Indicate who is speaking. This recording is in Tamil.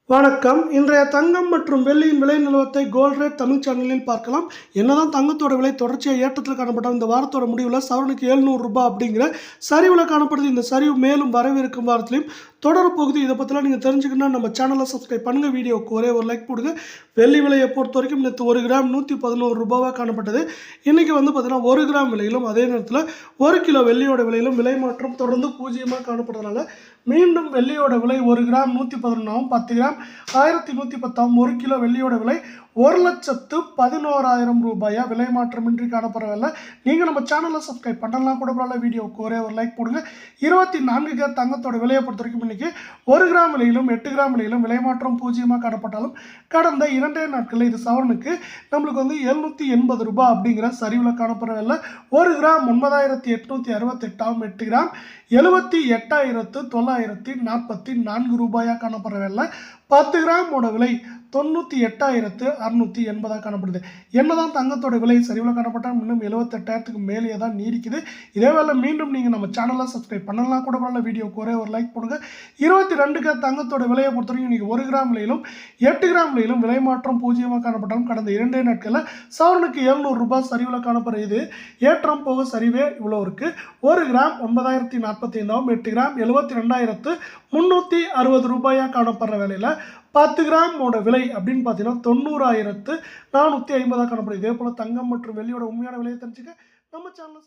Speaker 1: வணக்கம். இன்றைய தங்கம் மற்றும் வெள்ளியின் விலை நிலவரத்தை கோல்ட் ரேட் தமிழ் சேனலில் பார்க்கலாம். என்னதான் தங்கத்தோட விலை தொடர்ச்சியாக ஏற்றத்தில் காணப்பட்டால் இந்த வாரத்தோட முடிவில் சவரனுக்கு ரூ. 700 அப்படிங்கிற சரிவில் காணப்படுது. இந்த சரிவு மேலும் வரவிருக்கும் வாரத்திலையும் தொடரப்போகுது. இதை பற்றிலாம் நீங்கள் தெரிஞ்சுக்கணும்னா நம்ம சேனலை சப்ஸ்கிரைப் பண்ணுங்கள். வீடியோவுக்கு ஒரே ஒரு லைக் போடுங்க. வெள்ளி விலையை பொறுத்த வரைக்கும் நேற்று 1 கிராம் ரூ. 111 காணப்பட்டது. இன்றைக்கி பார்த்தீங்கன்னா 1 கிராம் விலையிலும் அதே நேரத்தில் 1 கிலோ வெள்ளியோட விலையிலும் விலை மாற்றம் தொடர்ந்து பூஜ்ஜியமாக காணப்படுறதுனால மீண்டும் வெள்ளியோட விலை 1 கிராம் 111 10 கிராம் 1110 1 கிலோ வெள்ளியோட விலை 1,11,000 ரூபாயா விலை மாற்றமின்றி காணப்படவில்லை. நீங்கள் நம்ம சேனலை சப்ஸ்கிரைப் பண்ணலாம் கூட பரவாயில்ல. வீடியோவுக்கு ஒரே ஒரு லைக் போடுங்க. 24 கேரட் தங்கத்தோட விலையை பொறுத்த வரைக்கும் இன்னைக்கு 1 கிராம் விலையிலும் 8 கிராம் விலையிலும் விலை மாற்றம் பூஜ்ஜியமாக காணப்பட்டாலும் கடந்த 2 நாட்களில் இது சவரனுக்கு நம்மளுக்கு 780 ரூபாய் அப்படிங்கிற சரிவில் காணப்படவில்லை. 1 கிராம் 9,868 8 கிராம் 78,944 ரூபாயாக காணப்படவில்லை. 10 கிராமோட விலை 98,680 காணப்படுது. என்னதான் தங்கத்தோட விலை சரிவில் காணப்பட்டால் இன்னும் 78,000க்கு மேலேயே தான் நீடிக்குது. இதே வேலை மீண்டும் நீங்கள் நம்ம சேனலை சப்ஸ்கிரைப் பண்ணலாம் கூட பரவாயில்ல. வீடியோக்கு ஒரே ஒரு லைக் போடுங்க. 22 கேரட் தங்கத்தோட விலையை பொறுத்த வரைக்கும் இன்றைக்கி 1 கிராம் விலையிலும் 8 கிராம் விலையிலும் விலை மாற்றம் பூஜ்ஜியமாக காணப்பட்டாலும் கடந்த 2 நாட்களில் சவரனுக்கு 700 ரூபாய் சரிவில் காணப்படுறது. ஏற்றம் போக சரிவே இவ்வளோ இருக்குது. 1 கிராம் 9,045 8 கிராம் 72,360 ரூபாயாக காணப்படுற வேலையில் 10 கிராமோட விலை அப்படின்னு பார்த்தீங்கன்னா 90,450 காணப்படுது. இதே போல் தங்கம் மற்றும் வெள்ளியோட உண்மையான விலையை தெரிஞ்சுக்க நம்ம சேனலை